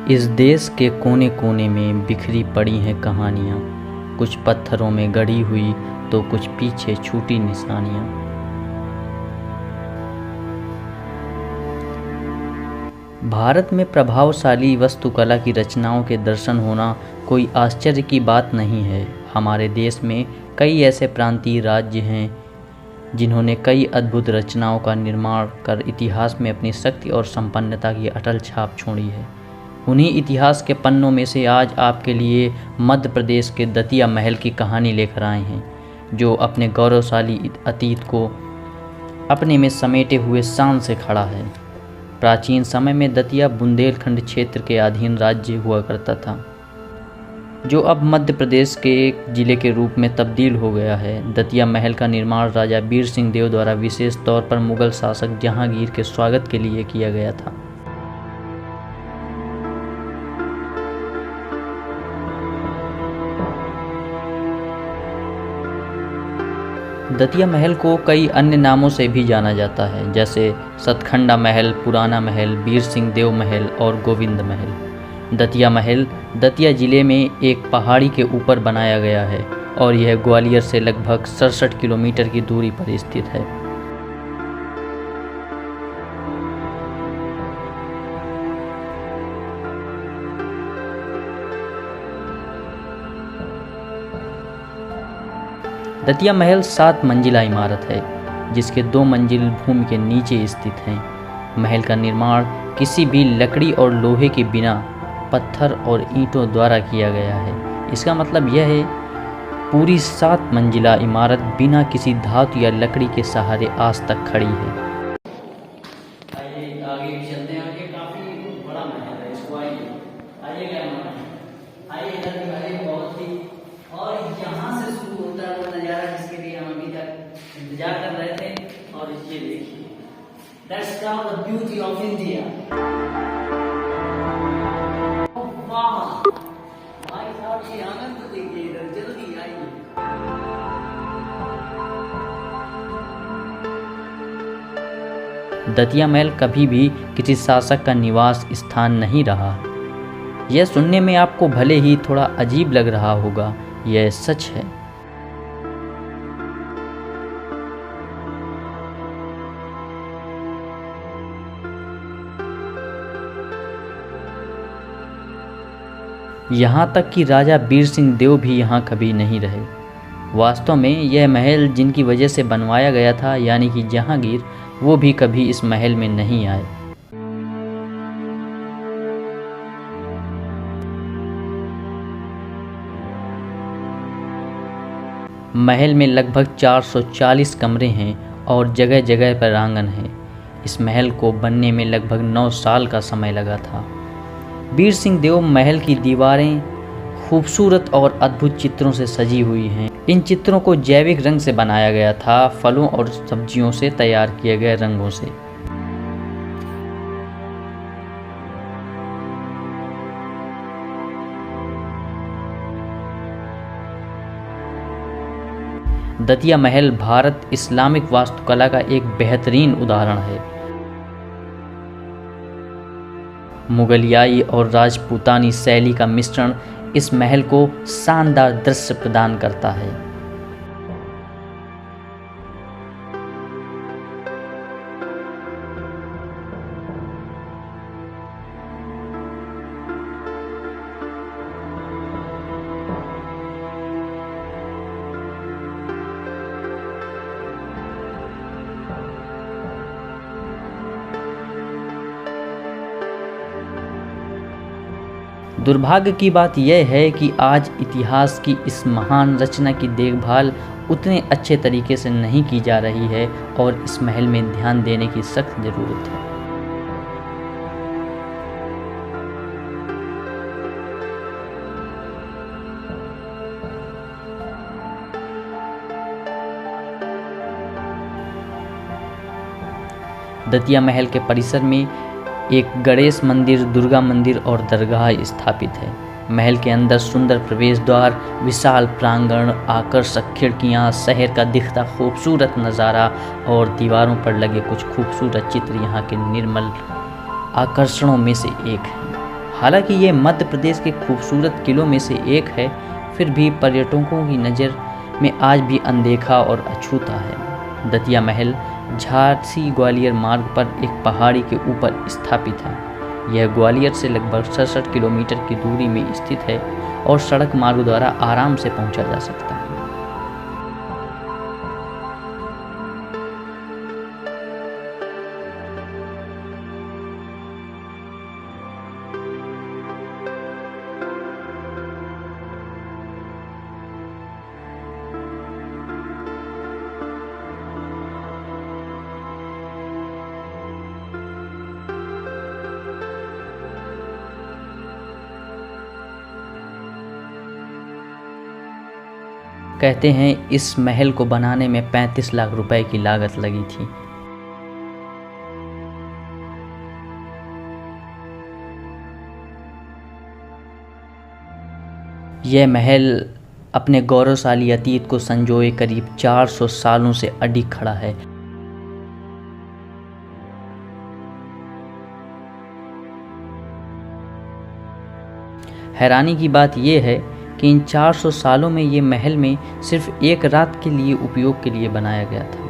इस देश के कोने कोने में बिखरी पड़ी हैं कहानियाँ, कुछ पत्थरों में गढ़ी हुई तो कुछ पीछे छूटी निशानियाँ। भारत में प्रभावशाली वास्तुकला की रचनाओं के दर्शन होना कोई आश्चर्य की बात नहीं है। हमारे देश में कई ऐसे प्रांतीय राज्य हैं जिन्होंने कई अद्भुत रचनाओं का निर्माण कर इतिहास में अपनी शक्ति और संपन्नता की अटल छाप छोड़ी है। उन्हीं इतिहास के पन्नों में से आज आपके लिए मध्य प्रदेश के दतिया महल की कहानी लेकर आए हैं, जो अपने गौरवशाली अतीत को अपने में समेटे हुए शान से खड़ा है। प्राचीन समय में दतिया बुंदेलखंड क्षेत्र के अधीन राज्य हुआ करता था, जो अब मध्य प्रदेश के एक जिले के रूप में तब्दील हो गया है। दतिया महल का निर्माण राजा बीर सिंह देव द्वारा विशेष तौर पर मुगल शासक जहांगीर के स्वागत के लिए किया गया था। दतिया महल को कई अन्य नामों से भी जाना जाता है, जैसे सतखंडा महल, पुराना महल, बीर सिंह देव महल और गोविंद महल। दतिया महल दतिया जिले में एक पहाड़ी के ऊपर बनाया गया है और यह ग्वालियर से लगभग 67 किलोमीटर की दूरी पर स्थित है। दतिया महल 7 मंजिला इमारत है, जिसके 2 मंजिल भूमि के नीचे स्थित हैं। महल का निर्माण किसी भी लकड़ी और लोहे के बिना पत्थर और ईंटों द्वारा किया गया है। इसका मतलब यह है पूरी 7 मंजिला इमारत बिना किसी धातु या लकड़ी के सहारे आज तक खड़ी है। आइए आगे चलते हैं। आगे काफी बड़ा महल है, इसको आइए बहुत ही, और यहाँ से शुरू होता है वो नज़ारा जिसके लिए हम अभी तक इंतजार कर रहे थे। और ये देखिए, that's the beauty of India. वाह भाई साहब, ये आनंद देखिए, इधर जल्दी आइए। दतिया महल कभी भी किसी शासक का निवास स्थान नहीं रहा। यह सुनने में आपको भले ही थोड़ा अजीब लग रहा होगा, यह सच है। यहाँ तक कि राजा बीर सिंह देव भी यहाँ कभी नहीं रहे। वास्तव में यह महल जिनकी वजह से बनवाया गया था, यानी कि जहांगीर, वो भी कभी इस महल में नहीं आए। महल में लगभग 440 कमरे हैं और जगह जगह पर आंगन है। इस महल को बनने में लगभग 9 साल का समय लगा था। बीर सिंह देव महल की दीवारें खूबसूरत और अद्भुत चित्रों से सजी हुई हैं। इन चित्रों को जैविक रंग से बनाया गया था, फलों और सब्जियों से तैयार किए गए रंगों से। दतिया महल भारत इस्लामिक वास्तुकला का एक बेहतरीन उदाहरण है। मुगलियाई और राजपूतानी शैली का मिश्रण इस महल को शानदार दृश्य प्रदान करता है। दुर्भाग्य की बात यह है कि आज इतिहास की इस महान रचना की देखभाल उतने अच्छे तरीके से नहीं की जा रही है और इस महल में ध्यान देने की सख्त ज़रूरत है। दतिया महल के परिसर में एक गणेश मंदिर, दुर्गा मंदिर और दरगाह स्थापित है। महल के अंदर सुंदर प्रवेश द्वार, विशाल प्रांगण, आकर्षक खिड़कियां, शहर का दिखता खूबसूरत नज़ारा और दीवारों पर लगे कुछ खूबसूरत चित्र यहाँ के निर्मल आकर्षणों में से एक है। हालांकि ये मध्य प्रदेश के खूबसूरत किलों में से एक है, फिर भी पर्यटकों की नज़र में आज भी अनदेखा और अछूता है। दतिया महल झांसी ग्वालियर मार्ग पर एक पहाड़ी के ऊपर स्थित है। यह ग्वालियर से लगभग 67 किलोमीटर की दूरी में स्थित है और सड़क मार्ग द्वारा आराम से पहुंचा जा सकता है। कहते हैं इस महल को बनाने में 35 लाख रुपए की लागत लगी थी। यह महल अपने गौरवशाली अतीत को संजोए करीब 400 सालों से अडिग खड़ा है। हैरानी की बात यह है कि इन 400 सालों में ये महल में सिर्फ एक रात के लिए उपयोग के लिए बनाया गया था।